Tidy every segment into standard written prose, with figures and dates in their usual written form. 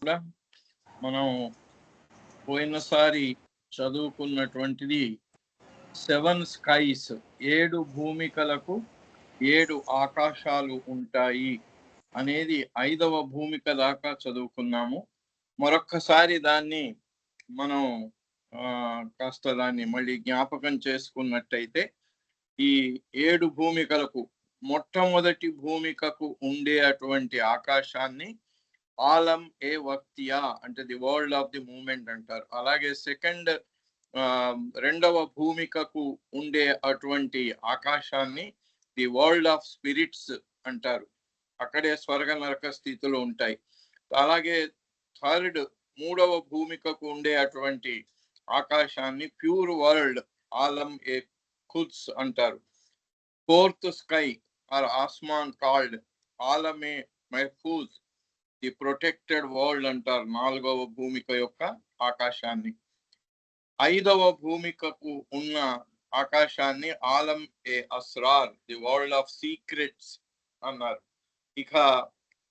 కూడా మనం పోయినసారి చదువుకున్నటువంటిది 7 స్కైస్, 7 భూమికలకు 7 ఆకాశాలు ఉంటాయి అనేది 5వ భూమిక దాకా చదువుకున్నాము. మరొక్కసారి దాన్ని మనం కాస్త దాన్ని మళ్ళీ జ్ఞాపకం చేసుకున్నట్టయితే ఈ 7 భూమికలకు మొట్టమొదటి భూమికకు ఉండే అటువంటి ఆకాశాన్ని ఆలం ఏ వక్తియా అంటే the world of the moment అంటారు. అలాగే రెండవ భూమికకు ఉండే అటువంటి ఆకాశాన్ని ది వరల్డ్ ఆఫ్ స్పిరిట్స్ అంటారు. అక్కడే స్వర్గ నరక స్థితులు ఉంటాయి. అలాగే మూడవ భూమికకు ఉండే అటువంటి ఆకాశాన్ని ప్యూర్ వరల్డ్ ఆలం ఏ ఖుద్స్ అంటారు. ఫోర్త్ స్కై ఆర్ ఆస్మాన్ కాల్డ్ ఆలమే మహఫూజ్ ది ప్రొటెక్టెడ్ వరల్డ్ అంటారు. 4వ భూమిక యొక్క ఆకాశాన్ని. 5వ భూమికకు ఉన్న ఆకాశాన్ని ఆలం ఏ అస్రార్ ది వరల్డ్ ఆఫ్ సీక్రెట్స్ అన్నారు. ఇక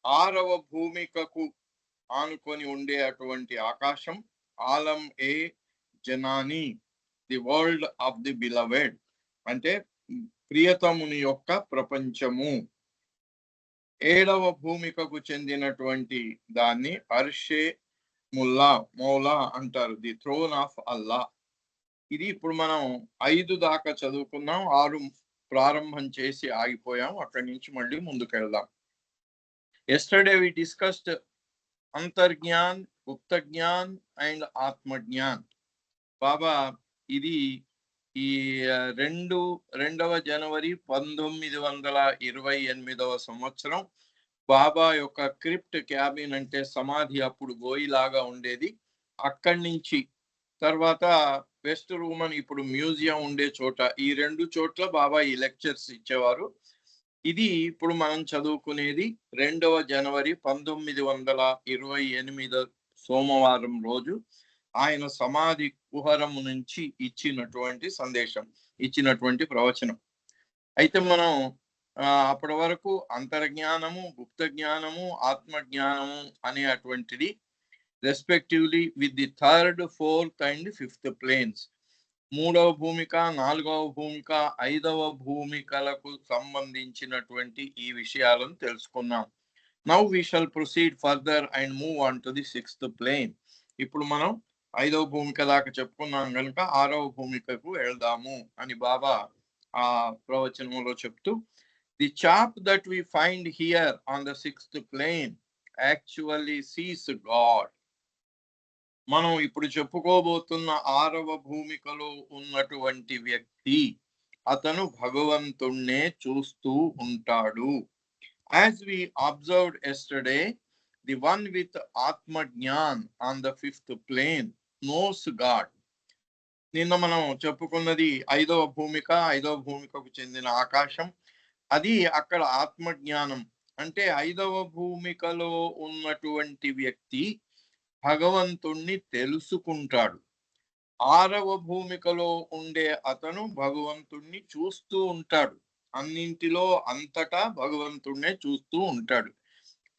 6వ భూమికకు ఆనుకొని ఉండే అటువంటి ఆకాశం ఆలం ఏ జనాని the world of the beloved అంటే ప్రియతముని యొక్క ప్రపంచము. 7వ భూమికకు చెందినటువంటి దాన్ని అర్షే మౌలా అంటారు, ది థ్రోన్ ఆఫ్ అల్లా. ఇది ఇప్పుడు మనం 5 దాకా చదువుకున్నాం, 6 ప్రారంభం చేసి ఆగిపోయాం. అక్కడి నుంచి మళ్ళీ ముందుకు వెళ్దాం. ఎస్టర్డే వి డిస్కస్డ్ అంతర్జ్ఞాన్, గుప్త జ్ఞాన్ అండ్ ఆత్మజ్ఞాన్. బాబా ఇది ఈ 2వ జనవరి 1928వ సంవత్సరం బాబా యొక్క క్రిప్ట్ క్యాబిన్ అంటే సమాధి అప్పుడు గోయిలాగా ఉండేది. అక్కడి నుంచి తర్వాత వెస్ట్ రూమ్ అని ఇప్పుడు మ్యూజియం ఉండే చోట, ఈ 2 చోట్ల బాబా ఈ లెక్చర్స్ ఇచ్చేవారు. ఇది ఇప్పుడు మనం చదువుకునేది 2వ జనవరి 1928 సోమవారం రోజు ఆయన సమాధి కుహరం నుంచి ఇచ్చినటువంటి సందేశం, ఇచ్చినటువంటి ప్రవచనం. అయితే మనం అప్పటి వరకు అంతర్జ్ఞానము, గుప్త జ్ఞానము, ఆత్మజ్ఞానము అనే అటువంటిది respectively with the 3rd, 4th and 5th planes, 3వ భూమిక, 4వ భూమిక, 5వ భూమికలకు సంబంధించినటువంటి ఈ విషయాలను తెలుసుకున్నాం. Now we shall proceed further and move on to the 6th plane. ఇప్పుడు మనం 5వ భూమిక దాకా చెప్పుకున్నాం కనుక 6వ భూమికకు వెళ్దాము అని బాబా ఆ ప్రవచనంలో చెప్తూ, the chap that we find here on the 6th plane actually sees God. మనం ఇప్పుడు చెప్పుకోబోతున్న 6వ భూమికలో ఉన్నటువంటి వ్యక్తి అతను భగవంతుణ్ణే చూస్తూ ఉంటాడు. As we observed yesterday, the one with ఆత్మజ్ఞాన్ on the 5th plane knows God. నిన్న మనం చెప్పుకున్నది 5వ భూమిక, 5వ భూమికకు చెందిన ఆకాశం. అది అక్కడ ఆత్మజ్ఞానం అంటే 5వ భూమికలో ఉన్నటువంటి వ్యక్తి భగవంతుణ్ణి తెలుసుకుంటాడు. 6వ భూమికలో ఉండే అతను భగవంతుణ్ణి చూస్తూ ఉంటాడు. అన్నింటిలో అంతటా భగవంతుణ్ణే చూస్తూ ఉంటాడు.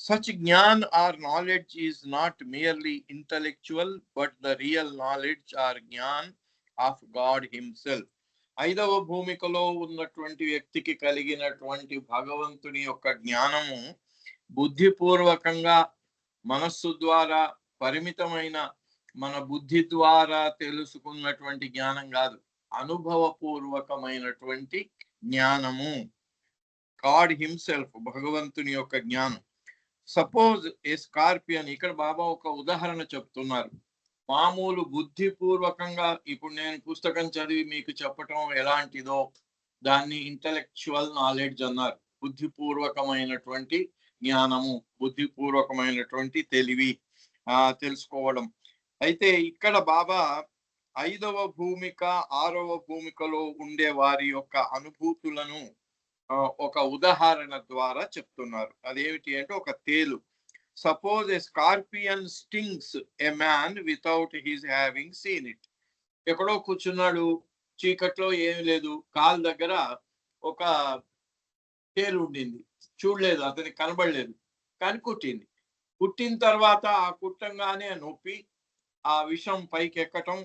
Such jnana or knowledge is not merely intellectual, but the real knowledge or jnana of God himself. 5వ భూమికలో ఉన్నటువంటి వ్యక్తికి కలిగినటువంటి భగవంతుని యొక్క జ్ఞానము బుద్ధిపూర్వకంగా మనస్సు ద్వారా పరిమితమైన మన బుద్ధి ద్వారా తెలుసుకున్నటువంటి జ్ఞానం కాదు, అనుభవపూర్వకమైనటువంటి జ్ఞానము. గాడ్ హిమ్సెల్ఫ్, భగవంతుని యొక్క జ్ఞానం. సపోజ్ ఏ స్కార్పియన్, ఇక్కడ బాబా ఒక ఉదాహరణ చెప్తున్నారు. మామూలు బుద్ధిపూర్వకంగా ఇప్పుడు నేను పుస్తకం చదివి మీకు చెప్పటం ఎలాంటిదో దాన్ని ఇంటలెక్చువల్ నాలెడ్జ్ అన్నారు. బుద్ధిపూర్వకమైనటువంటి జ్ఞానము, బుద్ధిపూర్వకమైనటువంటి తెలివి, తెలుసుకోవడం. అయితే ఇక్కడ బాబా 5వ భూమిక, 6వ భూమికలో ఉండే వారి యొక్క అనుభూతులను ఒక ఉదాహరణ ద్వారా చెప్తున్నారు. అదేమిటి అంటే ఒక తేలు. Suppose A scorpion stings A man without his having scene it. ఎక్కడో కూర్చున్నాడు, చీకట్లో ఏమి లేదు, కాలు దగ్గర ఒక తేలు ఉండింది, చూడలేదు, అతనికి కనబడలేదు, కానీ కుట్టింది. కుట్టిన తర్వాత ఆ కుట్టంగానే నొప్పి ఆ విషం పైకి ఎక్కటం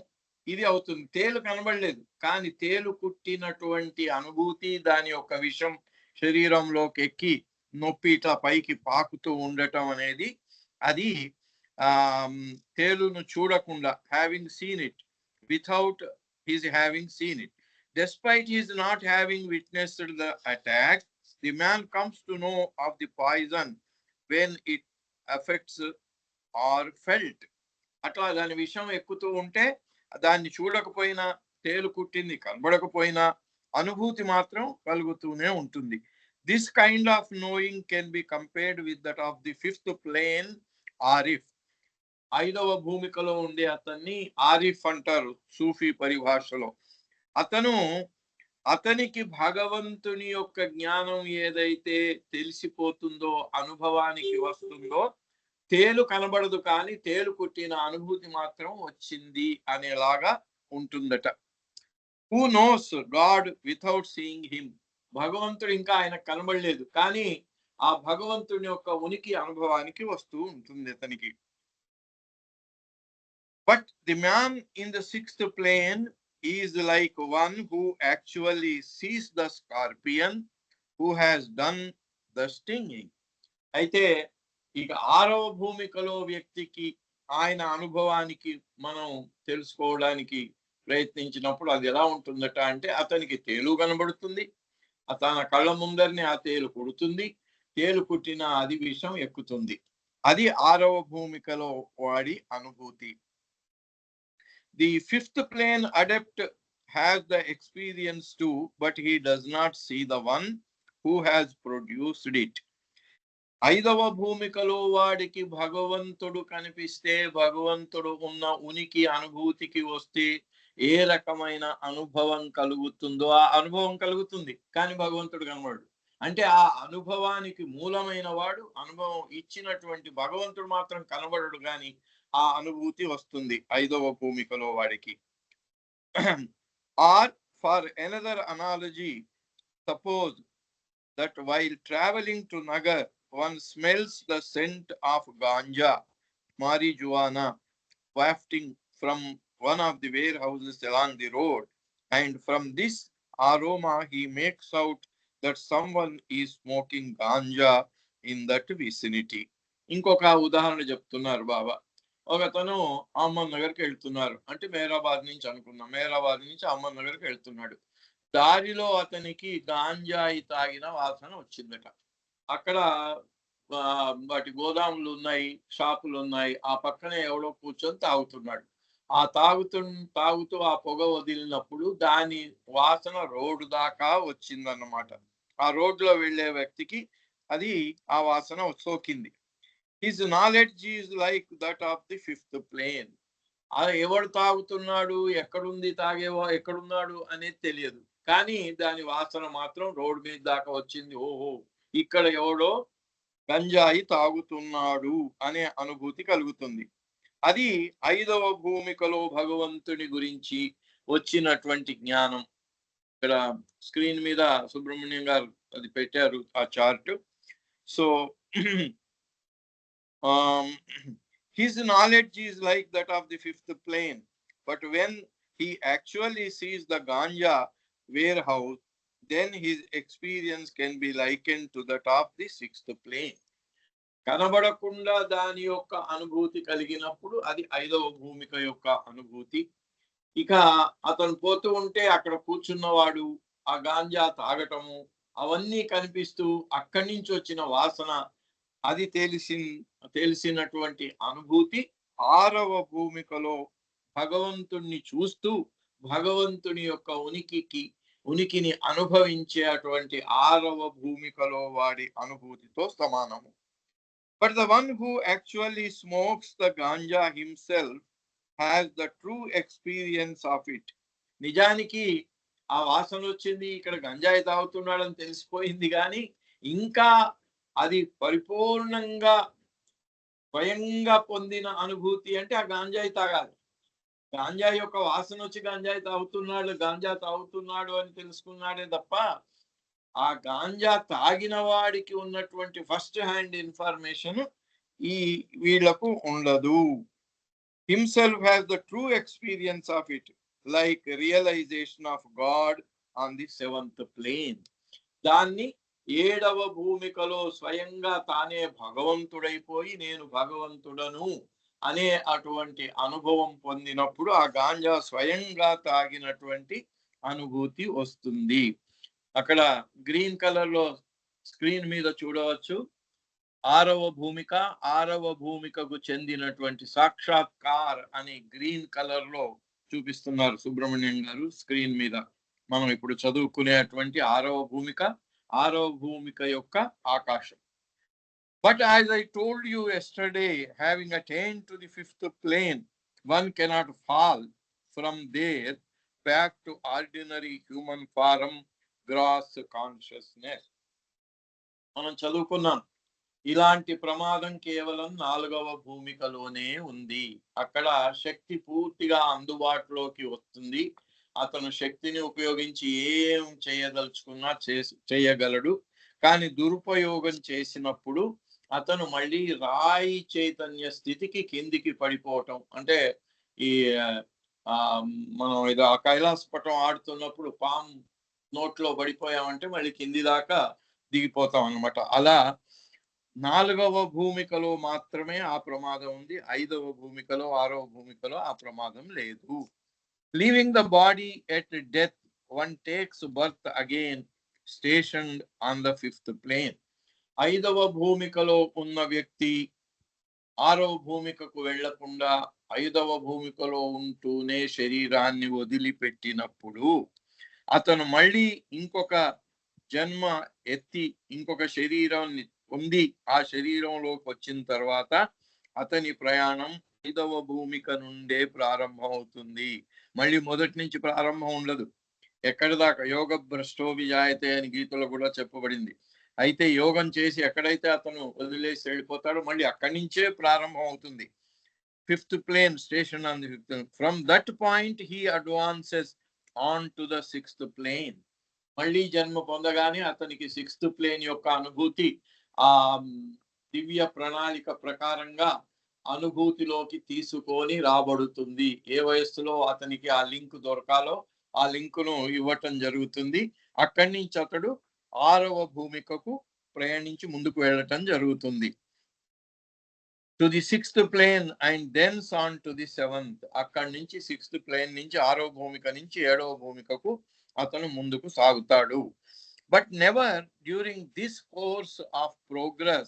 ఇది అవుతుంది. తేలు కనబడలేదు, కానీ తేలు కుట్టినటువంటి అనుభూతి, దాని యొక్క విషం శరీరంలోకి ఎక్కి నొప్పి ఇట్లా పైకి పాకుతూ ఉండటం అనేది అది తేలును చూడకుండా, having scene it without his having scene it, despite his not having witnessed the attack, the man comes to know of the poison when it affects or felt. అట్లా దాని విషయం ఎక్కుతూ ఉంటే దాన్ని చూడకపోయినా, తేలు కుట్టింది కనబడకపోయినా అనుభూతి మాత్రం కలుగుతూనే ఉంటుంది. This kind of knowing can be compared with that of the fifth plane ఆరిఫ్. 5వ భూమికలో ఉండే అతన్ని ఆరిఫ్ అంటారు సూఫీ పరిభాషలో. అతనికి భగవంతుని యొక్క జ్ఞానం ఏదైతే తెలిసిపోతుందో, అనుభవానికి వస్తుందో, తేలు కనబడదు కానీ తేలు కుట్టిన అనుభూతి మాత్రం వచ్చింది అనేలాగా ఉంటుందట. Who knows God without seeing him. భగవంతుడు ఇంకా ఆయన కనబడలేదు, కానీ ఆ భగవంతుని యొక్క ఉనికి అనుభవానికి వస్తూ ఉంటుంది అతనికి. But the man in the 6th plane is like one who actually sees the scorpion who has done the stinging. అయితే ఇక 6వ భూమికలో వ్యక్తికి ఆయన అనుభవానికి మనం తెలుసుకోవడానికి ప్రయత్నించినప్పుడు అది ఎలా ఉంటుందట అంటే, అతనికి తేలు కనబడుతుంది, తన కళ్ళ ముందరిని ఆ తేలు కుడుతుంది, తేలు కుట్టిన అది విషం ఎక్కుతుంది. అది 6వ భూమికలో వాడి అనుభూతి. The 5th plane adept has the experience too, but he does not see the one who has produced it. 5వ భూమికలో వాడికి భగవంతుడు కనిపిస్తే, భగవంతుడు ఉన్న ఉనికి అనుభూతికి వస్తే ఏ రకమైన అనుభవం కలుగుతుందో ఆ అనుభవం కలుగుతుంది, కానీ భగవంతుడు కనబడు. అంటే ఆ అనుభవానికి మూలమైన వాడు, అనుభవం ఇచ్చినటువంటి భగవంతుడు మాత్రం కనబడడు, కానీ ఆ అనుభూతి వస్తుంది 5వ భూమికలో వాడికి. Or for another analogy, suppose that while traveling to Nagar, one smells the scent of ganja, marijuana, wafting from one of the warehouses along the road, and from this aroma he makes out that someone is smoking ganja in that vicinity. ఇంకొక ఉదాహరణ చెప్తున్నారు బాబా. ఒకతను అహ్మద్ నగర్కి వెళ్తున్నారు, అంటే మేరాబాద్ నుంచి అనుకున్నాం, మేరాబాద్ నుంచి అహ్మద్ నగర్కి వెళ్తున్నాడు. దారిలో అతనికి గాంజాయి తాగిన వాసన వచ్చిందట. అక్కడ వాటి గోదాములు ఉన్నాయి, షాపులు ఉన్నాయి, ఆ పక్కనే ఎవడో కూర్చొని తాగుతున్నాడు. ఆ తాగుతూ ఆ పొగ వదిలినప్పుడు దాని వాసన రోడ్డు దాకా వచ్చిందన్నమాట. ఆ రోడ్లో వెళ్లే వ్యక్తికి అది ఆ వాసన సోకింది. His knowledge is like that of the 5th plane. ఎవడు తాగుతున్నాడు, ఎక్కడున్నాడు అనేది తెలియదు, కానీ దాని వాసన మాత్రం రోడ్డు మీద దాకా వచ్చింది. ఓహో, ఇక్కడ ఎవడో గంజాయి తాగుతున్నాడు అనే అనుభూతి కలుగుతుంది. అది 5వ భూమికలో భగవంతుని గురించి వచ్చినటువంటి జ్ఞానం. ఇక్కడ స్క్రీన్ మీద సుబ్రహ్మణ్యం గారు అది పెట్టారు ఆ chart. So his knowledge is like that of the 5th plane, but when he actually sees the ganja warehouse, then his experience can be likened to that of the 6th plane. కనబడకుండా దాని యొక్క అనుభూతి కలిగినప్పుడు అది 5వ భూమిక యొక్క అనుభూతి. ఇక అతను పోతూ ఉంటే అక్కడ కూర్చున్నవాడు ఆ గాంజా తాగటము అవన్నీ కనిపిస్తూ అక్కడి నుంచి వచ్చిన వాసన, అది తెలిసినటువంటి అనుభూతి 6వ భూమికలో భగవంతుణ్ణి చూస్తూ భగవంతుని యొక్క ఉనికిని అనుభవించేటువంటి 6వ భూమికలో వాడి అనుభూతితో సమానము. But the one who actually smokes the ganja himself has the true experience of it. నిజానికి ఆ వాసన వచ్చింది, ఇక్కడ గంజాయి తాగుతున్నాడని తెలిసిపోయింది, కానీ ఇంకా అది పరిపూర్ణంగా స్వయంగా పొందిన అనుభూతి అంటే ఆ గాంజాయి తాగాలి. గాంజాయి యొక్క వాసన వచ్చి గాంజా తాగుతున్నాడు అని తెలుసుకున్నాడే తప్ప ఆ గాంజా తాగిన వాడికి ఉన్నటువంటి ఫస్ట్ హ్యాండ్ ఇన్ఫర్మేషన్ ఈ వీళ్లకు ఉండదు. himself has the true experience of it, like realization of God on the seventh plane. దాన్ని 7వ భూమికలో స్వయంగా తానే భగవంతుడైపోయి నేను భగవంతుడను అనే అటువంటి అనుభవం పొందినప్పుడు ఆ గాంజా స్వయంగా తాగినటువంటి అనుభూతి వస్తుంది. అక్కడ గ్రీన్ కలర్ లో స్క్రీన్ మీద చూడవచ్చు 6వ భూమిక. 6వ భూమికకు చెందినటువంటి సాక్షాత్కార్ అని గ్రీన్ కలర్ లో చూపిస్తున్నారు సుబ్రహ్మణ్యం గారు స్క్రీన్ మీద. మనం ఇప్పుడు చదువుకునేటువంటి 6వ భూమిక, 6వ భూమిక యొక్క ఆకాశం. But as I told you yesterday, having attained to the 5th plane, one cannot fall from there back to ordinary human form, gross consciousness. మనం చదువుకున్నాం ఇలాంటి ప్రమాదం కేవలం 4వ భూమికలోనే ఉంది. అక్కడ శక్తి పూర్తిగా అందుబాటులోకి వస్తుంది. అతను శక్తిని ఉపయోగించి ఏం చేయదలుచుకున్నా చేయగలడు. కానీ దురుపయోగం చేసినప్పుడు అతను మళ్ళీ రాయి చైతన్య స్థితికి కిందికి పడిపోవటం. అంటే ఈ మనం ఏదో కైలాస పటం ఆడుతున్నప్పుడు పాము నోట్లో పడిపోయామంటే మళ్ళీ కింది దాకా దిగిపోతాం అన్నమాట. అలా 4వ భూమికలో మాత్రమే ఆ ప్రమాదం ఉంది. 5వ భూమికలో 6వ భూమికలో ఆ ప్రమాదం లేదు. Leaving the body at death one takes birth again stationed on the 5th plane. 5వ భూమికలో ఉన్న వ్యక్తి 6వ భూమికకు వెళ్లకుండా 5వ భూమికలో ఉంటూనే శరీరాన్ని వదిలిపెట్టినప్పుడు అతను మళ్ళీ ఇంకొక జన్మ ఎత్తి ఇంకొక శరీరాన్ని పొంది ఆ శరీరంలోకి వచ్చిన తర్వాత అతని ప్రయాణం 5వ భూమిక నుండే ప్రారంభం అవుతుంది. మళ్ళీ మొదటి నుంచి ప్రారంభం ఉండదు. ఎక్కడి దాకా యోగ భ్రష్టో విజాయతే అని గీతలో కూడా చెప్పబడింది. అయితే యోగం చేసి ఎక్కడైతే అతను వదిలేసి వెళ్ళిపోతాడో మళ్ళీ అక్కడి నుంచే ప్రారంభం అవుతుంది. 5th plane station on the 5th. From that point he advances on to the 6th plane. మళ్ళీ జన్మ పొందగానే అతనికి 6th plane యొక్క అనుభూతి ఆ దివ్య ప్రణాళిక ప్రకారంగా అనుభూతిలోకి తీసుకొని రాబడుతుంది. ఏ వయస్సులో అతనికి ఆ లింక్ దొరకాలో ఆ లింకును ఇవ్వటం జరుగుతుంది. అక్కడి నుంచి అతడు 6వ భూమికకు ప్రయాణించి ముందుకు వెళ్ళటం జరుగుతుంది. To the 6th plane and thence on to the 7th. అక్కడి నుంచి 6th plane నుంచి 6వ భూమిక నుంచి 7వ భూమికకు అతను ముందుకు సాగుతాడు. But never during this course of progress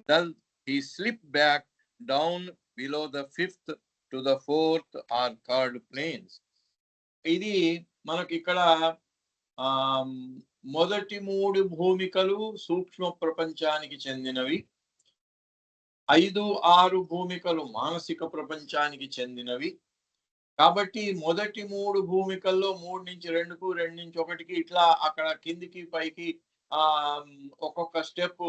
does he slip back down below the 5th to the 4th or 3rd planes. ఇది మనకి ఇక్కడ మొదటి 3 భూమికలు సూక్ష్మ ప్రపంచానికి చెందినవి, 5, 6 భూమికలు మానసిక ప్రపంచానికి చెందినవి. కాబట్టి మొదటి 3 భూమికల్లో 3 నుంచి 2కు 2 నుంచి 1కి ఇట్లా అక్కడ కిందికి పైకి ఒక్కొక్క స్టెప్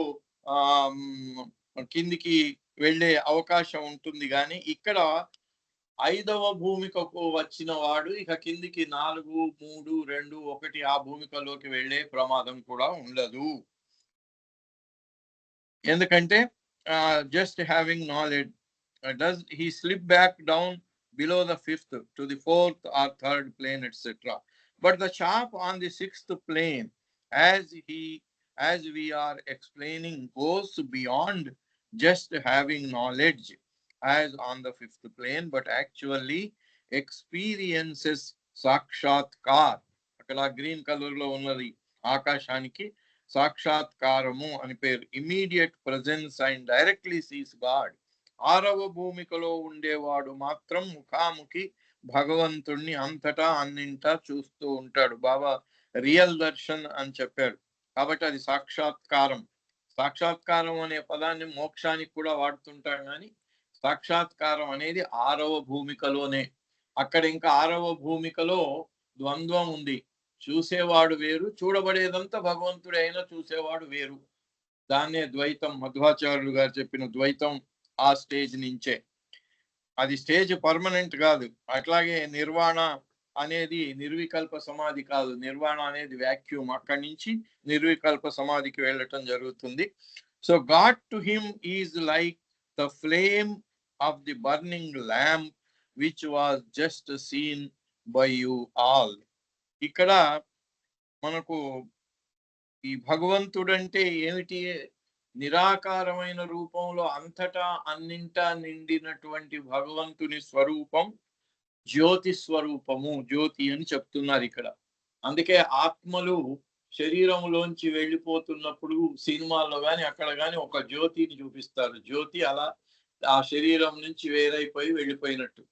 కిందికి వెళ్ళే అవకాశం ఉంటుంది. కానీ ఇక్కడ 5వ భూమికకు వచ్చిన వాడు ఇక కిందికి 4, 3, 2, 1 ఆ భూమికలోకి వెళ్ళే ప్రమాదం కూడా ఉండదు. ఎందుకంటే just having knowledge, does he slip back down below the 5th to the 4th or 3rd plane, etc. But the chap on the 6th plane, as we are explaining, goes beyond just having knowledge as on the 5th plane, but actually experiences sakshatkar. అక్కడ green colour లో ఉన్నది ఆకాశానికి సాక్షాత్కారము అని పేరు. Immediate presence and directly sees God. 6వ భూమికలో ఉండేవాడు మాత్రం ముఖాముఖి భగవంతుణ్ణి అంతటా అన్నింటా చూస్తూ ఉంటాడు. బాబా రియల్ దర్శన్ అని చెప్పాడు. కాబట్టి అది సాక్షాత్కారం. సాక్షాత్కారం అనే పదాన్ని మోక్షానికి కూడా వాడుతుంటాడు, కానీ సాక్షాత్కారం అనేది 6వ భూమికలోనే. అక్కడ ఇంకా 6వ భూమికలో ద్వంద్వం ఉంది. చూసేవాడు వేరు, చూడబడేదంతా భగవంతుడే అయినా చూసేవాడు వేరు. దాన్నే ద్వైతం, మధ్వాచార్యులు గారు చెప్పిన ద్వైతం ఆ స్టేజ్ నుంచే. అది స్టేజ్ పర్మనెంట్ కాదు. అట్లాగే నిర్వాణ అనేది నిర్వికల్ప సమాధి కాదు. నిర్వాణ అనేది వ్యాక్యూమ్. అక్కడి నుంచి నిర్వికల్ప సమాధికి వెళ్ళటం జరుగుతుంది. So God to him is like the flame of the burning lamp which was just seen by you all. ఇక్కడ మనకు ఈ భగవంతుడంటే ఏమిటి? నిరాకారమైన రూపంలో అంతటా అన్నింటా నిండినటువంటి భగవంతుని స్వరూపం జ్యోతి స్వరూపము, జ్యోతి అని చెప్తున్నారు ఇక్కడ. అందుకే ఆత్మలు శరీరంలోంచి వెళ్ళిపోతున్నప్పుడు సినిమాల్లో కానీ అక్కడ కానీ ఒక జ్యోతిని చూపిస్తారు. జ్యోతి అలా ఆ శరీరం నుంచి వేరైపోయి వెళ్ళిపోయినట్టు.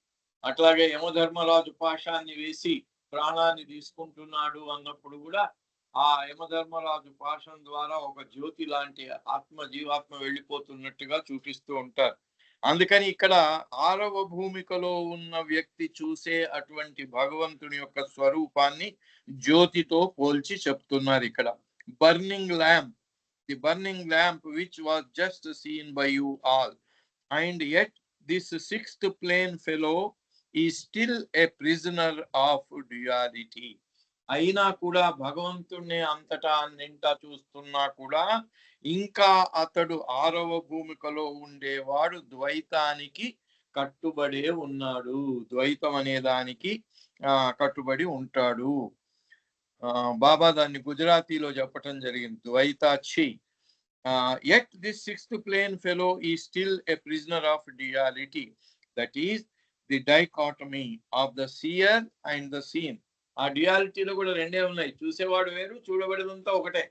అట్లాగే యమధర్మరాజు పాశాన్ని వేసి ప్రాణాన్ని తీసుకుంటున్నాడు అన్నప్పుడు కూడా ఆ యమధర్మరాజు పాశం ద్వారా ఒక జ్యోతి లాంటి జీవాత్మ వెళ్ళిపోతున్నట్టుగా చూపిస్తూ ఉంటారు. అందుకని ఇక్కడ 6వ భూమికలో ఉన్న వ్యక్తి చూసే అటువంటి భగవంతుని యొక్క స్వరూపాన్ని జ్యోతితో పోల్చి చెప్తున్నారు ఇక్కడ. Burning lamp, the burning lamp which was just seen by you all, and yet this 6th plane fellow is still a prisoner of duality. అయినా కూడా భగవంతుణ్ణి అంతటా నింటా చూస్తున్నా కూడా ఇంకా అతడు 6వ భూమికలో ఉండేవాడు ద్వైతానికి కట్టుబడే ఉన్నాడు, ద్వైతం అనే దానికి కట్టుబడి ఉంటాడు. బాబా దాన్ని గుజరాతీలో చెప్పటం జరిగింది, ద్వైతాచి. Yet this 6th plane fellow is still a prisoner of duality, that is the dichotomy of the seer and the seen. ఆ డ్యుయాలిటీలో కూడా రెండే ఉన్నాయి, చూసేవాడు వేరు, చూడబడేదంతా ఒకటే.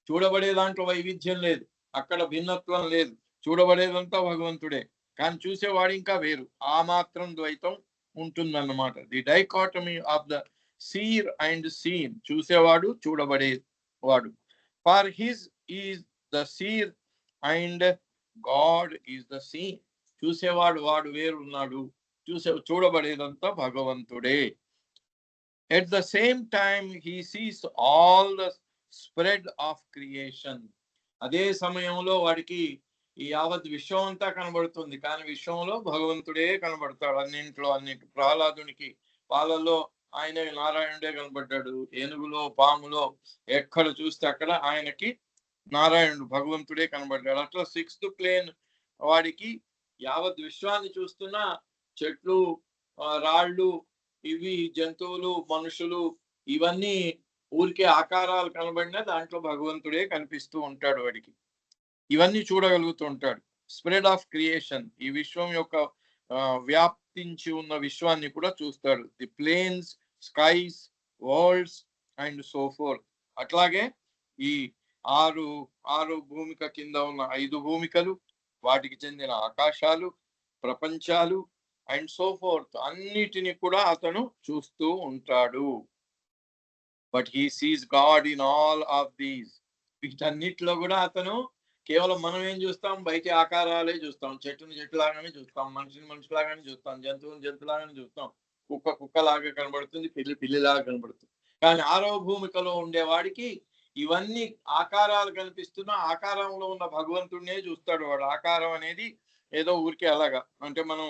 చూడబడే దాంట్లో వైవిధ్యం లేదు, అక్కడ భిన్నత్వం లేదు, చూడబడేదంతా భగవంతుడే, కానీ చూసేవాడు ఇంకా వేరు. ఆ మాత్రం ద్వైతం ఉంటుందన్నమాట. The dichotomy of the seer and seen, చూసేవాడు చూడబడేవాడు. For his is the seer and God is the seen. చూసేవాడు వాడు వేరున్నాడు, చూడబడేదంతా భగవంతుడే. At the same time he sees all the spread of creation. అదే సమయంలో వాడికి ఈ యావత్ విశ్వం అంతా కనబడుతుంది, కానీ విశ్వంలో భగవంతుడే కనబడతాడు అన్నింటి. ప్రహ్లాదునికి పాలలో ఆయన నారాయణుడే కనబడ్డాడు, ఏనుగులో పాములో ఎక్కడ చూస్తే అక్కడ ఆయనకి నారాయణుడు భగవంతుడే కనబడ్డాడు. అట్లా 6th plane వాడికి యావత్ విశ్వాన్ని చూస్తున్నా చెట్లు, రాళ్ళు, ఇవి జంతువులు, మనుషులు, ఇవన్నీ ఊరికే ఆకారాలు కనబడినా దాంట్లో భగవంతుడే కనిపిస్తూ ఉంటాడు వాడికి. ఇవన్నీ చూడగలుగుతూ ఉంటాడు. స్ప్రెడ్ ఆఫ్ క్రియేషన్, ఈ విశ్వం యొక్క వ్యాప్తించి ఉన్న విశ్వాన్ని కూడా చూస్తాడు. The planes, skies, worlds and so forth. అట్లాగే ఈ 6 భూమిక కింద ఉన్న 5 భూమికలు, వాటికి చెందిన ఆకాశాలు, ప్రపంచాలు అండ్ సో ఫోర్త్, అన్నిటిని కూడా అతను చూస్తూ ఉంటాడు. But he sees God in all of these. వీటన్నిటిలో కూడా అతను కేవలం మనం ఏం చూస్తాం, బయట ఆకారాలే చూస్తాం, చెట్టుని చెట్టులాగానే చూస్తాం, మనిషిని మనిషిలాగానే చూస్తాం, జంతువుని జంతువులాగానే చూస్తాం, కుక్కలాగా కనబడుతుంది, పిల్లిలాగా కనబడుతుంది. కానీ 6వ భూమికలో ఉండేవాడికి ఇవన్నీ ఆకారాలు కనిపిస్తున్నా ఆకారంలో ఉన్న భగవంతుడినే చూస్తాడు వాడు. ఆకారం అనేది ఏదో ఊరికే అలాగా, అంటే మనం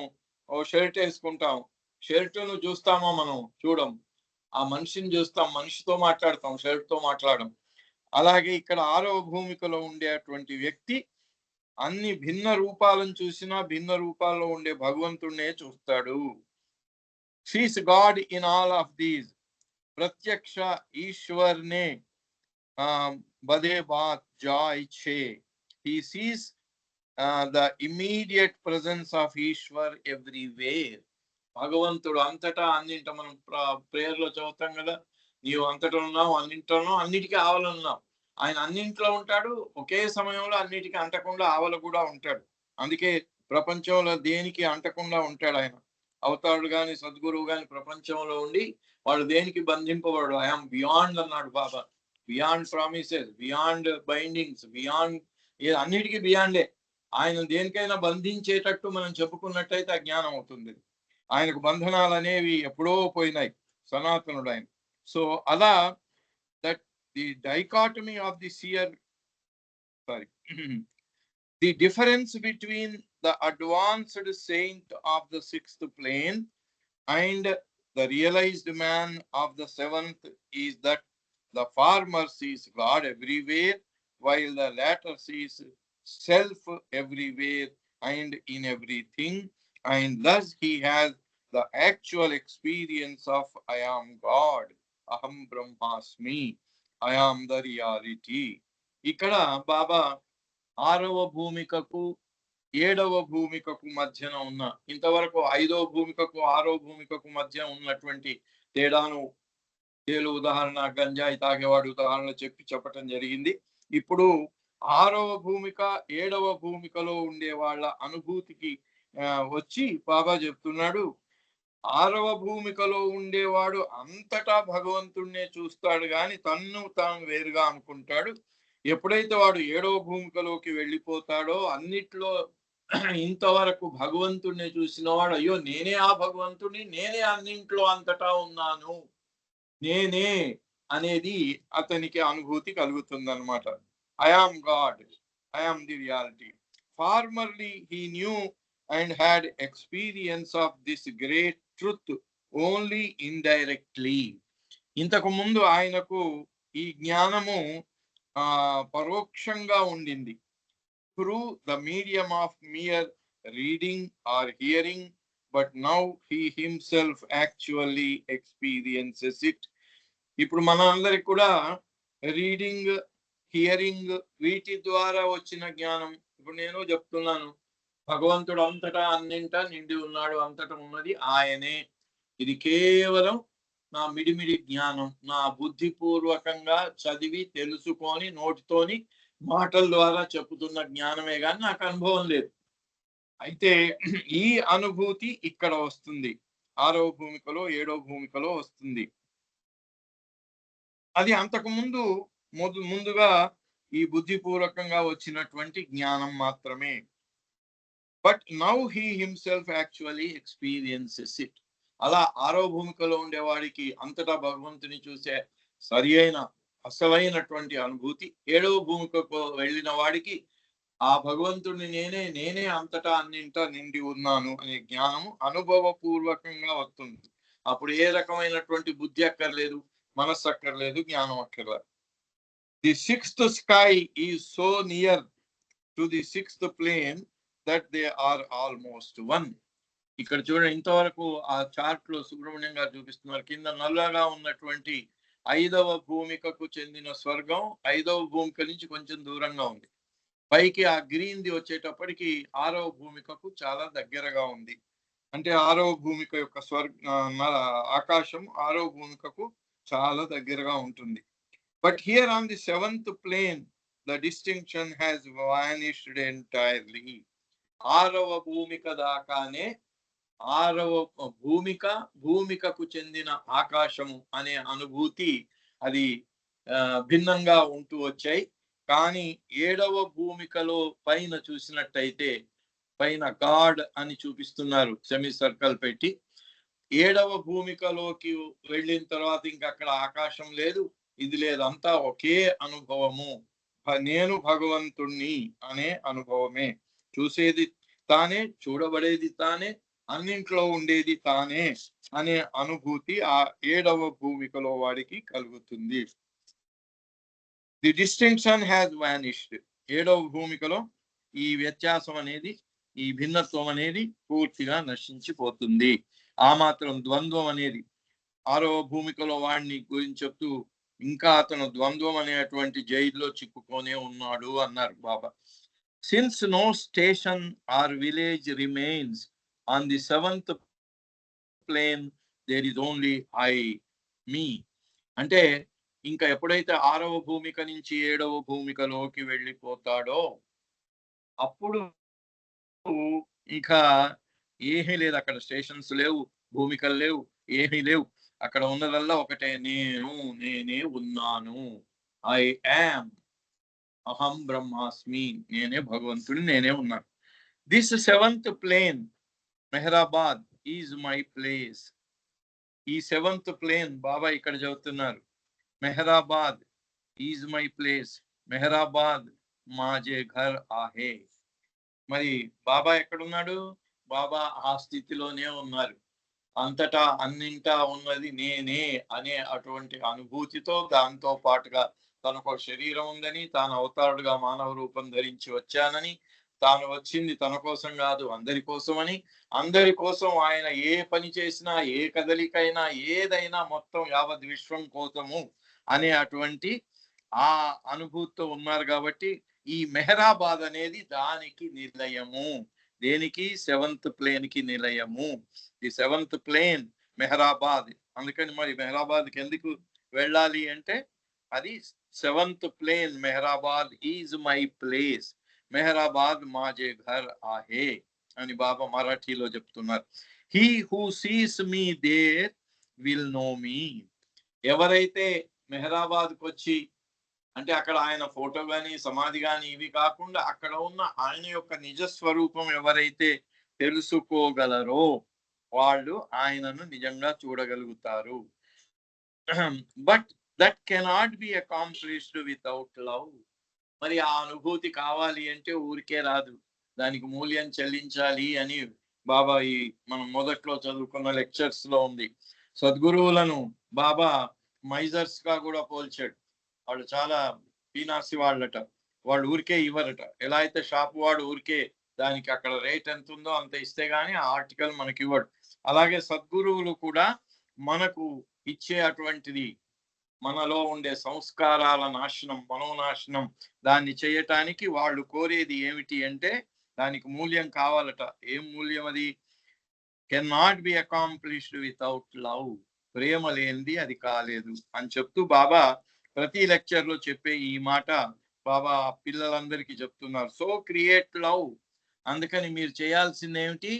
ఓ షర్ట్ వేసుకుంటాం, షర్ట్ను చూస్తామో మనం చూడం, ఆ మనిషిని చూస్తాం, మనిషితో మాట్లాడతాం, షర్ట్తో మాట్లాడడం. అలాగే ఇక్కడ 6వ భూమికలో ఉండేటువంటి వ్యక్తి అన్ని భిన్న రూపాలను చూసినా భిన్న రూపాల్లో ఉండే భగవంతుడినే చూస్తాడు. Sees God in all of these. ప్రత్యక్ష ఈశ్వర్నే బదే బాత్ జాయ్ ఛే. He sees the immediate presence of Ishwar everywhere. భగవంతుడు అంతటా అన్నింట. మనం ప్రేయర్లో చదువుతాం కదా, నీవు అంతటా ఉన్నావు, అన్నింటిలో, అన్నిటికీ ఆవలన్నావు. ఆయన అన్నింట్లో ఉంటాడు, ఒకే సమయంలో అన్నిటికీ అంటకుండా ఆవల కూడా ఉంటాడు. అందుకే ప్రపంచంలో దేనికి అంటకుండా ఉంటాడు ఆయన. అవతారుడు గాని సద్గురువు గాని ప్రపంచంలో ఉండి వాడు దేనికి బంధింపబడు. ఐఎమ్ బియాండ్ అన్నాడు Baba. Beyond promises, beyond bindings, beyond, అన్నిటికీ బియాండే. ఆయన దేనికైనా బంధించేటట్టు మనం చెప్పుకున్నట్టయితే అజ్ఞానం అవుతుంది. ఆయనకు బంధనాలు అనేవి ఎప్పుడో పోయినాయి, సనాతనుడు ఆయన. సో అలా that the dichotomy of the seer, the difference between the advanced saint of the 6th plane and the realized man of the 7th is that the former sees God everywhere while the latter sees self everywhere and in everything, and thus he has the actual experience of I am God, aham brahmasmi, I am the reality. ఇక్కడ బాబా 6వ భూమికకు 7వ భూమికకు మధ్యన ఉన్న, ఇంతవరకు 5వ భూమికకు 6వ భూమికకు మధ్య ఉన్నటువంటి తేడాను తేలు ఉదాహరణ, గంజాయి తాగేవాడు ఉదాహరణ చెప్పటం జరిగింది. ఇప్పుడు 6వ భూమిక 7వ భూమికలో ఉండే వాళ్ళ అనుభూతికి వచ్చి బాబా చెప్తున్నాడు, 6వ భూమికలో ఉండేవాడు అంతటా భగవంతుణ్ణే చూస్తాడు గాని తన్ను తాను వేరుగా అనుకుంటాడు. ఎప్పుడైతే వాడు 7వ భూమికలోకి వెళ్ళిపోతాడో అన్నిట్లో ఇంతవరకు భగవంతుణ్ణి చూసిన వాడు, అయ్యో నేనే ఆ భగవంతుడిని, నేనే అన్నింట్లో అంతటా ఉన్నాను, నేనే అనేది అతనికి అనుభూతి కలుగుతుంది అనమాట. I am God, I am the reality. Formerly he knew and had experience of this great truth only indirectly. ఇంతకు ముందు ఆయనకు ఈ జ్ఞానము పరోక్షంగా ఉండింది, through the medium of mere reading or hearing, but now he himself actually experiences it. ఇప్పుడు మన అందరికి కూడా రీడింగ్, హియరింగ్ వీటి ద్వారా వచ్చిన జ్ఞానం. ఇప్పుడు నేను చెప్తున్నాను, భగవంతుడు అంతటా అన్నింటా నిండి ఉన్నాడు, అంతటా ఉన్నది ఆయనే. ఇది కేవలం నా మిడిమిడి జ్ఞానం, నా బుద్ధిపూర్వకంగా చదివి తెలుసుకొని నోటితోని మాటల ద్వారా చెప్పుతున్న జ్ఞానమే కానీ నాకు అనుభవం లేదు. అయితే ఈ అనుభూతి ఇక్కడ వస్తుంది, 6వ భూమికలో 7వ భూమికలో వస్తుంది. అది అంతకు ముందుగా ఈ బుద్ధిపూర్వకంగా వచ్చినటువంటి జ్ఞానం మాత్రమే. But now he himself actually experiences it. అలా 6వ భూమికలో ఉండేవాడికి అంతటా భగవంతుని చూసే సరి అయిన అసలైనటువంటి అనుభూతి, 7వ భూమికకు వెళ్ళిన వాడికి ఆ భగవంతుడిని నేనే అంతటా అన్నింటా నిండి ఉన్నాను అనే జ్ఞానము అనుభవపూర్వకంగా వస్తుంది. అప్పుడు ఏ రకమైనటువంటి బుద్ధి అక్కర్లేదు, మనస్సు అక్కర్లేదు, జ్ఞానం అక్కర్లేదు. The 6th sky is so near to the 6th plane that they are almost one. ఇక్కడ చూడండి, ఇంతవరకు ఆ చార్ట్ లో సుబ్రహ్మణ్యం గారు చూపిస్తున్నారు, కింద నల్లగా ఉన్నటువంటి 5వ భూమికకు చెందిన స్వర్గం 5వ భూమిక నుంచి కొంచెం దూరంగా ఉంది. పైకి ఆ గ్రీన్ది వచ్చేటప్పటికి 6వ భూమికకు చాలా దగ్గరగా ఉంది. అంటే 6వ భూమిక యొక్క ఆకాశం 6వ భూమికకు చాలా దగ్గరగా ఉంటుంది. But here on the 7th plane the distinction has vanished entirely. 6వ భూమిక దాకానే 6వ భూమికకు చెందిన ఆకాశము అనే అనుభూతి అది భిన్నంగా ఉంటూ వచ్చాయి. కానీ 7వ భూమికలో పైన చూసినట్టయితే పైన గాడ్ అని చూపిస్తున్నారు సెమీ సర్కిల్ పెట్టి. 7వ భూమికలోకి వెళ్ళిన తర్వాత ఇంకా అక్కడ ఆకాశం లేదు, ఇది లేదు, అంతా ఒకే అనుభవము, నేను భగవంతుణ్ణి అనే అనుభవమే. చూసేది తానే, చూడబడేది తానే, అన్నింట్లో ఉండేది తానే అనే అనుభూతి ఆ 7వ భూమికలో వాడికి కలుగుతుంది. The distinction has vanished. 7వ భూమికలో ఈ వ్యత్యాసం అనేది, ఈ భిన్నత్వం అనేది పూర్తిగా నశించిపోతుంది. ఆ మాత్రం ద్వంద్వం అనేది 6వ భూమికలో వాడిని గురించి చెప్తూ ఇంకా అతను ద్వంద్వం అనేటువంటి జైల్లో చిక్కుకొనే ఉన్నాడు అన్నారు Baba. Since no station or village remains on the 7th plane, there is only I, me. అంటే ఇంకా ఎప్పుడైతే 6వ భూమిక నుంచి 7వ భూమికలోకి వెళ్ళిపోతాడో అప్పుడు ఇంకా ఏమీ లేదు, అక్కడ స్టేషన్స్ లేవు, భూమికలు లేవు, ఏమీ లేవు. అక్కడ ఉన్నదల్లా ఒకటే, నేనే ఉన్నాను, ఐ యామ్, అహం బ్రహ్మాస్మి, నేనే భగవంతుడు, నేనే ఉన్నాను. This 7th plane Meherabad is my place. ఈ 7th plane బాబా ఇక్కడ చెబుతున్నారు, Meherabad is my place, Meherabad మాజే ఘర్ ఆహే. మరి బాబా ఎక్కడున్నాడు? బాబా ఆ స్థితిలోనే ఉన్నారు, అంతటా అన్నింటా ఉన్నది నేనే అనే అటువంటి అనుభూతితో, దాంతో పాటుగా తనకు శరీరం ఉందని, తాను అవతారుడుగా మానవ రూపం ధరించి వచ్చానని, తాను వచ్చింది తన కోసం కాదు అందరి కోసమని, అందరి కోసం ఆయన ఏ పని చేసినా ఏ కదలికైనా ఏదైనా మొత్తం యావత్ విశ్వం కోసము అనే అటువంటి ఆ అనుభూతితో ఉన్నారు. కాబట్టి ఈ మెహరాబాద్ అనేది దానికి నిలయము. దేనికి? సెవెంత్ ప్లేన్ కి నిలయము. ఈ సెవెంత్ ప్లేన్ మెహరాబాద్. అందుకని మరి మెహరాబాద్కి ఎందుకు వెళ్ళాలి అంటే అది seventh plane. Meherabad is my place, Meherabad మాజే ఘర్ ఆహే అని బాబా మరాఠీలో చెప్తున్నారు. He who sees me there will know me. ఎవరైతే మెహరాబాద్కి వచ్చి, అంటే అక్కడ ఆయన ఫోటో గాని సమాధి గాని ఇవి కాకుండా అక్కడ ఉన్న ఆయన యొక్క నిజ స్వరూపం ఎవరైతే తెలుసుకోగలరో వాళ్ళు ఆయనను నిజంగా చూడగలుగుతారు. But that cannot be accomplished without love. మరి ఆ అనుభూతి కావాలి అంటే ఊరికే రాదు, దానికి మూల్యం చెల్లించాలి అని బాబా ఈ మనం మొదట్లో చదువుకున్న లెక్చర్స్ లో ఉంది. సద్గురువులను బాబా మైజర్స్ గా కూడా పోల్చాడు. వాళ్ళు చాలా పీనాసి వాళ్ళట, వాళ్ళు ఊరికే ఇవ్వరట. ఎలా అయితే షాపు వాడు ఊరికే దానికి అక్కడ రేట్ ఎంత ఉందో అంత ఇస్తే గానీ ఆ ఆర్టికల్ మనకి ఇవ్వడు, అలాగే సద్గురువులు కూడా మనకు ఇచ్చే అటువంటిది మనలో ఉండే సంస్కారాల నాశనం, మనోనాశనం, దాన్ని చేయటానికి వాళ్ళు కోరేది ఏమిటి అంటే దానికి మూల్యం కావాలట. ఏం మూల్యం అది? Can not be accomplished without love. ప్రేమ లేనిది అది కాలేదు అని చెప్తూ బాబా ప్రతి లెక్చర్ లో చెప్పే ఈ మాట బాబా పిల్లలందరికీ చెప్తున్నారు. So create love. అందుకని మీరు చేయాల్సింది ఏమిటి?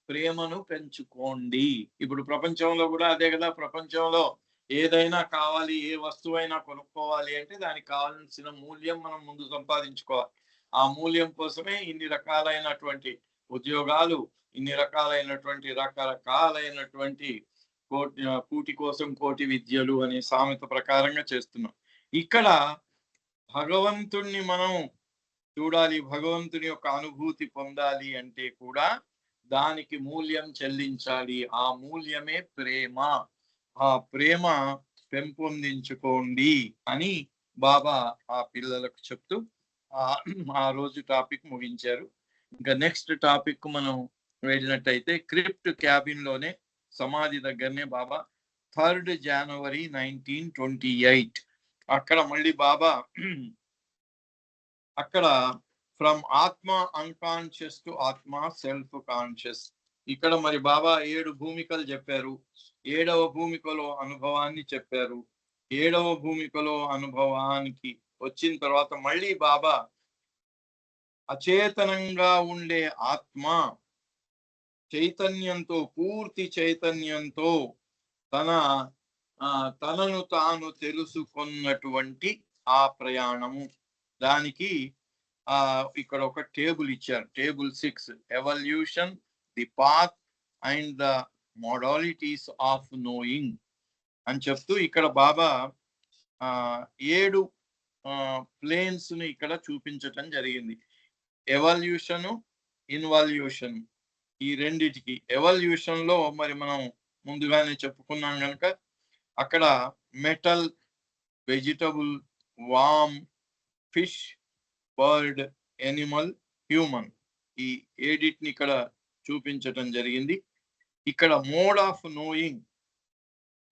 ప్రేమను పెంచుకోండి. ఇప్పుడు ప్రపంచంలో కూడా అదే కదా. ప్రపంచంలో ఏదైనా కావాలి, ఏ వస్తువైనా కొనుక్కోవాలి అంటే దానికి కావాల్సిన మూల్యం మనం ముందు సంపాదించుకోవాలి. ఆ మూల్యం కోసమే ఇన్ని రకాలైనటువంటి ఉద్యోగాలు, ఇన్ని రకాలైనటువంటి రకరకాలైనటువంటి కూటి కోసం కోటి విద్యలు అనే సామెత ప్రకారంగా చేస్తున్నాం. ఇక్కడ భగవంతుణ్ణి మనం చూడాలి, భగవంతుని యొక్క అనుభూతి పొందాలి అంటే కూడా దానికి మూల్యం చెల్లించాలి. ఆ మూల్యమే ప్రేమ. ఆ ప్రేమ పెంపొందించుకోండి అని బాబా ఆ పిల్లలకు చెప్తూ ఆ రోజు టాపిక్ ముగించారు. ఇంకా నెక్స్ట్ టాపిక్ మనం వెళ్ళినట్టయితే క్రిప్ట్ క్యాబిన్ లోనే సమాధి దగ్గరనే బాబా 3rd January 1928 అక్కడ మళ్ళీ బాబా అక్కడ ఫ్రమ్ ఆత్మ అన్కాన్షియస్ టు ఆత్మ సెల్ఫ్ కాన్షియస్. ఇక్కడ మరి బాబా 7 భూమికలు చెప్పారు. 7వ భూమికలో అనుభవాన్ని చెప్పారు. 7వ భూమికలో అనుభవానికి వచ్చిన తర్వాత మళ్ళీ బాబా అచేతనంగా ఉండే ఆత్మ చైతన్యంతో, పూర్తి చైతన్యంతో తనను తాను తెలుసుకున్నటువంటి ఆ ప్రయాణము, దానికి ఇక్కడ ఒక టేబుల్ ఇచ్చారు. Table 6, evolution, the path and the modalities of knowing అని చెప్తూ ఇక్కడ బాబా 7 ప్లేన్స్ ను ఇక్కడ చూపించటం జరిగింది. ఎవల్యూషన్, ఇన్వాల్యూషన్, ఈ రెండిటికి. ఎవల్యూషన్ లో మరి మనం ముందుగానే చెప్పుకున్నాం కనుక అక్కడ మెటల్, వెజిటబుల్, వామ్, ఫిష్, బర్డ్, ఎనిమల్, హ్యూమన్, ఈ 7టిని ఇక్కడ చూపించటం జరిగింది. ఇక్కడ మోడ్ ఆఫ్ నోయింగ్,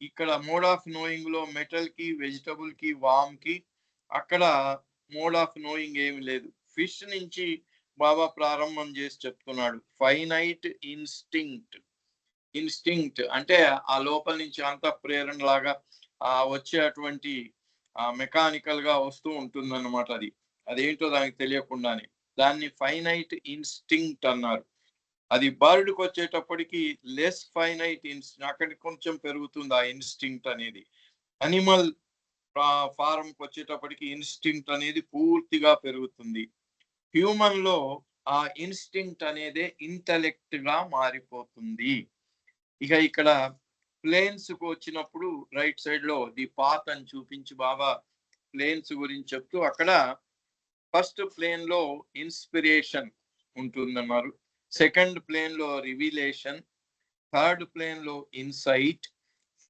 ఇక్కడ మోడ్ ఆఫ్ నోయింగ్ లో మెటల్ కి, వెజిటబుల్ కి, వామ్ కి అక్కడ మోడ్ ఆఫ్ నోయింగ్ ఏమి లేదు. ఫిష్ నుంచి బాబా ప్రారంభం చేసి చెప్తున్నాడు. Finite instinct. ఇన్స్టింక్ట్ అంటే ఆ లోపల నుంచి అంతఃప్రేరణ లాగా వచ్చే అటువంటి మెకానికల్ గా వస్తూ ఉంటుంది అన్నమాట. అదేంటో దానికి తెలియకుండానే దాన్ని ఫైనైట్ ఇన్స్టింక్ట్ అన్నారు. అది బర్డ్కి వచ్చేటప్పటికి లెస్ ఫైనైట్ ఇన్స్టింక్ట్, అక్కడికి కొంచెం పెరుగుతుంది ఆ ఇన్స్టింక్ట్ అనేది. అనిమల్ ఫారంకి వచ్చేటప్పటికి ఇన్స్టింక్ట్ అనేది పూర్తిగా పెరుగుతుంది. హ్యూమన్ లో ఆ ఇన్స్టింక్ట్ అనేది ఇంటలెక్ట్ గా మారిపోతుంది. ఇక ఇక్కడ ప్లేన్స్ కు వచ్చినప్పుడు రైట్ సైడ్ లో ది పాత్ అని చూపించి బాబా ప్లేన్స్ గురించి చెప్తూ అక్కడ ఫస్ట్ ప్లేన్ లో ఇన్స్పిరేషన్ ఉంటుందన్నారు, సెకండ్ ప్లేన్ లో రివిలేషన్, థర్డ్ ప్లేన్ లో ఇన్సైట్,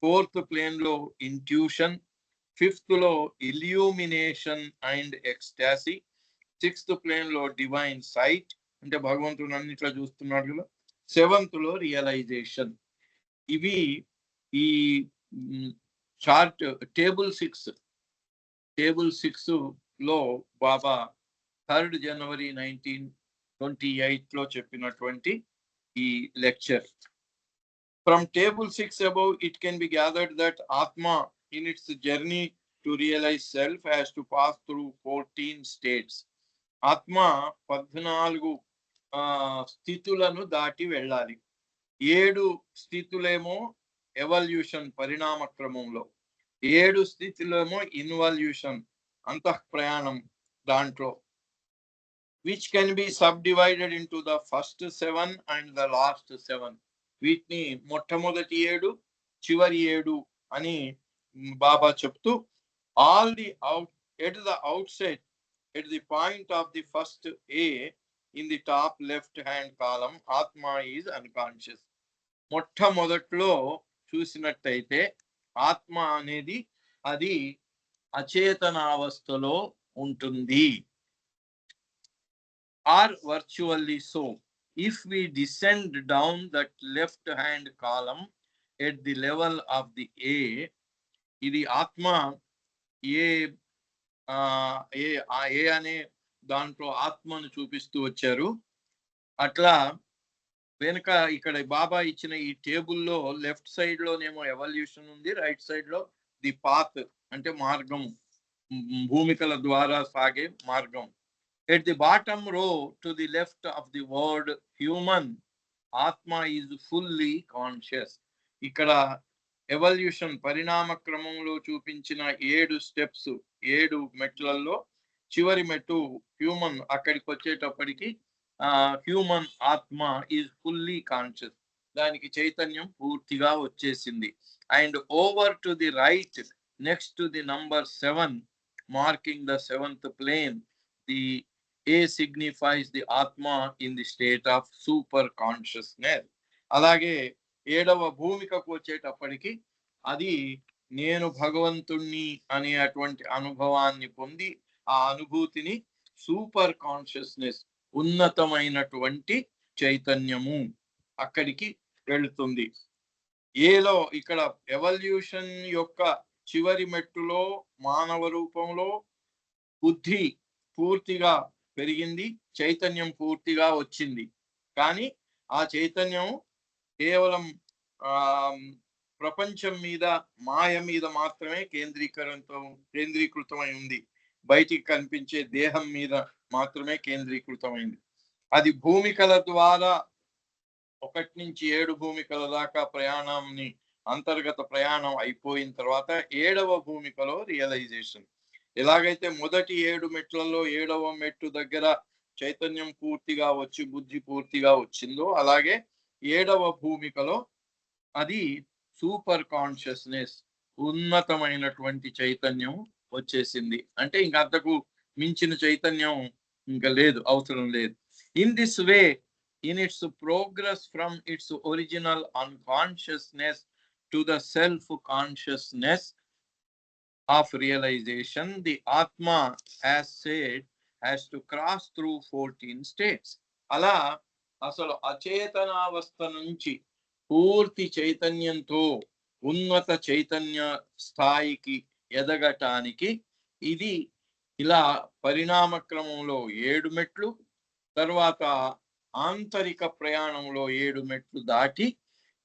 ఫోర్త్ ప్లేన్ లో ఇంట్యూషన్, ఫిఫ్త్ లో ఇల్యూమినేషన్ అండ్ ఎక్స్టాసీ, సిక్స్త్ ప్లేన్ లో డివైన్ సైట్, అంటే భగవంతుడు అన్నిట్లో చూస్తున్నాడు కదా. 7th లో రియలైజేషన్. ఇవి ఈ చార్ట్ టేబుల్ 6 లో బాబా 3rd January 1928 లో చెప్పినటువంటి ఈ lecture. From table 6 above, it can be gathered that Atma in its journey to realize self has to pass through 14 states. ఆత్మ 14 స్థితులను దాటి వెళ్ళాలి. 7 స్థితులేమో ఎవల్యూషన్ పరిణామ క్రమంలో, 7 స్థితులేమో ఇన్వల్యూషన్ అంతఃప్రయాణం దాంట్లో, which can be subdivided into the first 7 and the last 7. వీటిని మొట్టమొదటి 7 చివరి 7 అని బాబా చెప్తూ, all the at the outset, at the point of the first A in the top left hand column, Atma is unconscious. మొట్టమొదట్లో చూసినట్టయితే ఆత్మ అనేది అది అచేతనావస్థలో ఉంటుంది. Are virtually so. If we descend down that left hand column at the level of the A, ఇది ఆత్మ ఏ అనే దాంట్లో ఆత్మను చూపిస్తూ వచ్చారు. అట్లా వెనుక ఇక్కడ బాబా ఇచ్చిన ఈ టేబుల్లో లెఫ్ట్ సైడ్ లోనేమో ఎవల్యూషన్ ఉంది, రైట్ సైడ్ లో ది పాత్ అంటే మార్గం, భూమికల ద్వారా సాగే మార్గం. At the bottom row to the left of the word human, Atma is fully conscious. ఇక్కడ ఎవల్యూషన్ పరిణామ క్రమంలో చూపించిన 7 స్టెప్స్, 7 మెట్లలో చివరి మెట్టు హ్యూమన్. అక్కడికి వచ్చేటప్పటికి హ్యూమన్ ఆత్మ ఈజ్ ఫుల్లీ కాన్షియస్, దానికి చైతన్యం పూర్తిగా వచ్చేసింది. And over to the right next to the number 7 marking the 7th plane, the A signifies the Atma in the state of super consciousness. అలాగే 7వ భూమికకు వచ్చేటప్పటికి అది నేను భగవంతుణ్ణి అనేటువంటి అనుభవాన్ని పొంది, ఆ అనుభూతిని సూపర్ కాన్షియస్నెస్, ఉన్నతమైనటువంటి చైతన్యము అక్కడికి వెళుతుంది. ఏలో ఇక్కడ ఎవల్యూషన్ యొక్క చివరి మెట్టులో మానవ రూపంలో బుద్ధి పూర్తిగా పెరిగింది, చైతన్యం పూర్తిగా వచ్చింది. కానీ ఆ చైతన్యం కేవలం ప్రపంచం మీద, మాయ మీద మాత్రమే కేంద్రీకృతమై ఉంది. బయటికి కనిపించే దేహం మీద మాత్రమే కేంద్రీకృతమైంది. అది భూమికల ద్వారా 1 నుంచి 7 భూమికల దాకా ప్రయాణాన్ని, అంతర్గత ప్రయాణం అయిపోయిన తర్వాత 7వ భూమికలో రియలైజేషన్. ఎలాగైతే మొదటి 7 మెట్లలో 7వ మెట్టు దగ్గర చైతన్యం పూర్తిగా వచ్చి బుద్ధి పూర్తిగా వచ్చిందో, అలాగే 7వ భూమికలో అది సూపర్ కాన్షియస్నెస్, ఉన్నతమైనటువంటి చైతన్యం వచ్చేసింది. అంటే ఇంక అంతకు మించిన చైతన్యం ఇంకా లేదు, అవసరం లేదు. In this way, in it's progress from it's original unconsciousness to the self consciousness of realization, the Atma, as said, has to cross through 14 states. అలా అసలు అచేతనావస్థ నుంచి పూర్తి చైతన్యంతో ఉన్నత చైతన్య స్థాయికి ఎదగటానికి ఇది ఇలా పరిణామ క్రమంలో 7 మెట్లు, తర్వాత ఆంతరిక ప్రయాణంలో 7 మెట్లు దాటి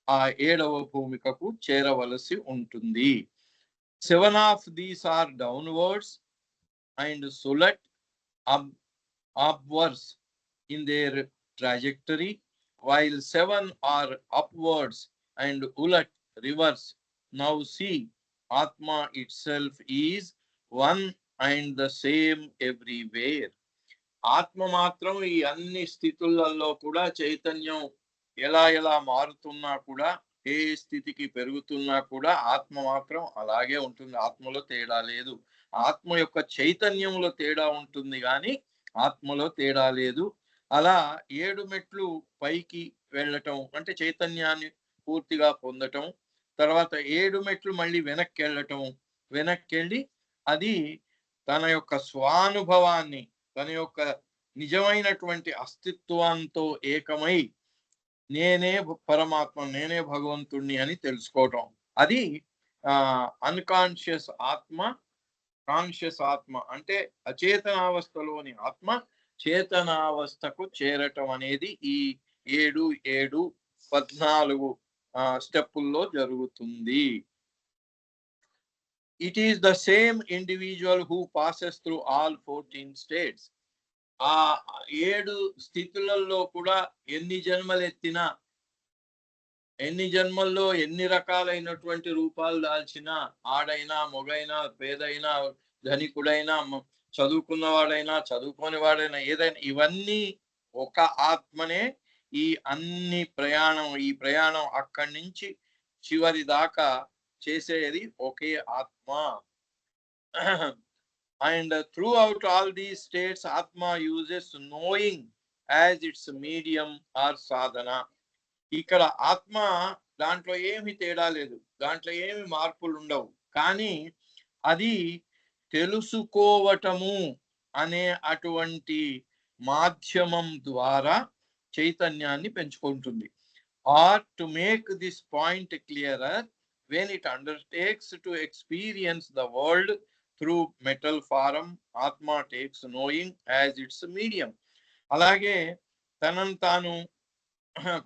ఆ 7వ భూమికకు చేరవలసి ఉంటుంది. 7 of these are downwards and Sulat upwards in their trajectory, while 7 are upwards and Ulat reverse. Now see, Atma itself is one and the same everywhere. ఆత్మ మాత్రం ఈ అన్ని స్థితులలో కూడా చైతన్యం ఎలా మారుతున్నా కూడా, ఏ స్థితికి పెరుగుతున్నా కూడా ఆత్మ మాత్రం అలాగే ఉంటుంది. ఆత్మలో తేడా లేదు. ఆత్మ యొక్క చైతన్యంలో తేడా ఉంటుంది కానీ ఆత్మలో తేడా లేదు. అలా 7 మెట్లు పైకి వెళ్ళటం అంటే చైతన్యాన్ని పూర్తిగా పొందటం, తర్వాత 7 మెట్లు మళ్ళీ వెనక్కి వెళ్ళి అది తన యొక్క స్వానుభవాన్ని, తన యొక్క నిజమైనటువంటి అస్తిత్వంతో ఏకమై నేనే పరమాత్మ, నేనే భగవంతుణ్ణి అని తెలుసుకోవటం. అది అన్కాన్షియస్ ఆత్మ, కాన్షియస్ ఆత్మ అంటే అచేతనావస్థలోని ఆత్మ చేతనావస్థకు చేరటం అనేది ఈ 14 స్టెప్పుల్లో జరుగుతుంది. It is the same individual who passes through all 14 states. ఆ 7 స్థితులలో కూడా ఎన్ని జన్మలు ఎత్తినా, ఎన్ని జన్మల్లో ఎన్ని రకాలైనటువంటి రూపాలు దాల్చినా, ఆడైనా మొగైనా పేదైనా ధనికుడైనా చదువుకున్నవాడైనా చదువుకోని వాడైనా ఏదైనా ఇవన్నీ ఒక ఆత్మనే. ఈ ప్రయాణం అక్కడి నుంచి చివరి దాకా చేసేది ఒకే ఆత్మ. And throughout all these states Atma uses knowing as its medium or sadhana. ఇక్కడ ఆత్మ దాంట్లో ఏమి తేడా లేదు, దాంట్లో ఏమి మార్పులు ఉండవు. కానీ అది తెలుసుకోవటము అనే అటువంటి మాధ్యమం ద్వారా చైతన్యాన్ని పెంచుకుంటుంది. Or to make this point clearer, when it undertakes to experience the world through metal form, Atma takes knowing as its medium. అలాగే తనను తాను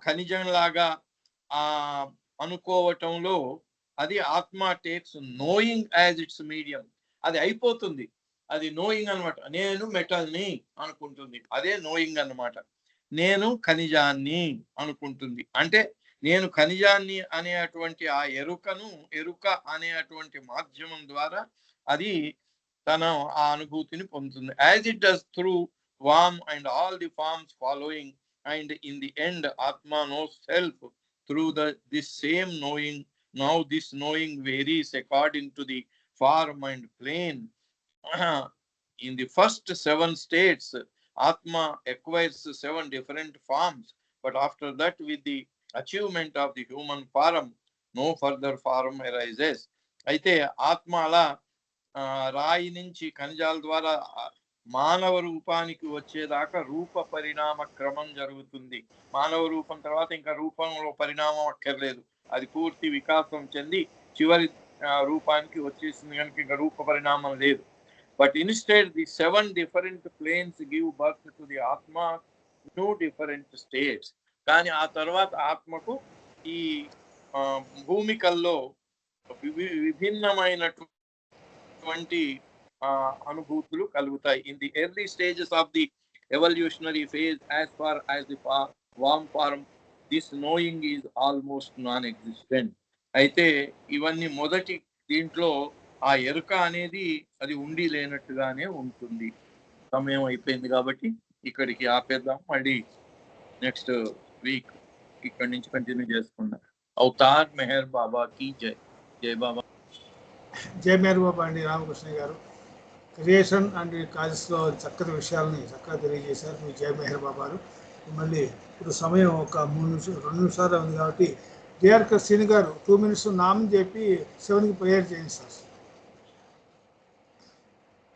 ఖనిజంలాగా అనుకోవటంలో అది ఆత్మ takes knowing as it's medium. అది అయిపోతుంది, అది నోయింగ్ అనమాట. నేను మెటల్ని అనుకుంటుంది, అదే నోయింగ్ అన్నమాట. నేను ఖనిజాన్ని అనుకుంటుంది, అంటే నేను ఖనిజాన్ని అనేటువంటి ఆ ఎరుక అనేటువంటి మాధ్యమం ద్వారా అది తన ఆ అనుభూతిని పొందుతుంది. As it does through worm and all the forms following, and in the end Atma knows self through this same knowing. Now this knowing varies according to the form and plane. In the first 7 states Atma acquires 7 different forms, but after that with the achievement of the human form no further form arises. అయితే ఆత్మ అలా రాయి నుంచి ఖనిజాల ద్వారా మానవ రూపానికి వచ్చేదాకా రూప పరిణామ క్రమం జరుగుతుంది. మానవ రూపం తర్వాత ఇంకా రూపంలో పరిణామం అక్కర్లేదు, అది పూర్తి వికాసం చెంది చివరి రూపానికి వచ్చేసింది కనుక ఇంకా రూప పరిణామం లేదు. But instead the 7 different planes give birth to the Atma, 2 different states. కానీ ఆ తర్వాత ఆత్మకు ఈ భూమికల్లో విభిన్నమైనటువంటి అనుభూతులు కలుగుతాయి. In the early stages of the evolutionary phase as far as the worm form this knowing is almost non existent. అయితే ఇవన్నీ మొదటి దీంట్లో ఆ ఎరుక అనేది అది ఉండి లేనట్టుగానే ఉంటుంది. సమయం అయిపోయింది కాబట్టి ఇక్కడికి ఆపేద్దాం, మళ్ళీ నెక్స్ట్ వీక్ ఇక్కడి నుంచి కంటిన్యూ చేసుకుందాం. అవతార్ మెహర్ బాబా की जय. జై బాబా. జై మెహర్ బాబా అండి. రామకృష్ణ గారు క్రియేషన్ అండ్ కాజెస్లో చక్కటి విషయాలని చక్కగా తెలియజేశారు. మీ జై మెహర్ బాబారు. మళ్ళీ ఇప్పుడు సమయం ఒక 2 నిమిషాలు ఉంది కాబట్టి డిఆర్ శ్రీని గారు 2 minutes నామం చెప్పి 7కి ప్రేయర్ చేయండి సార్.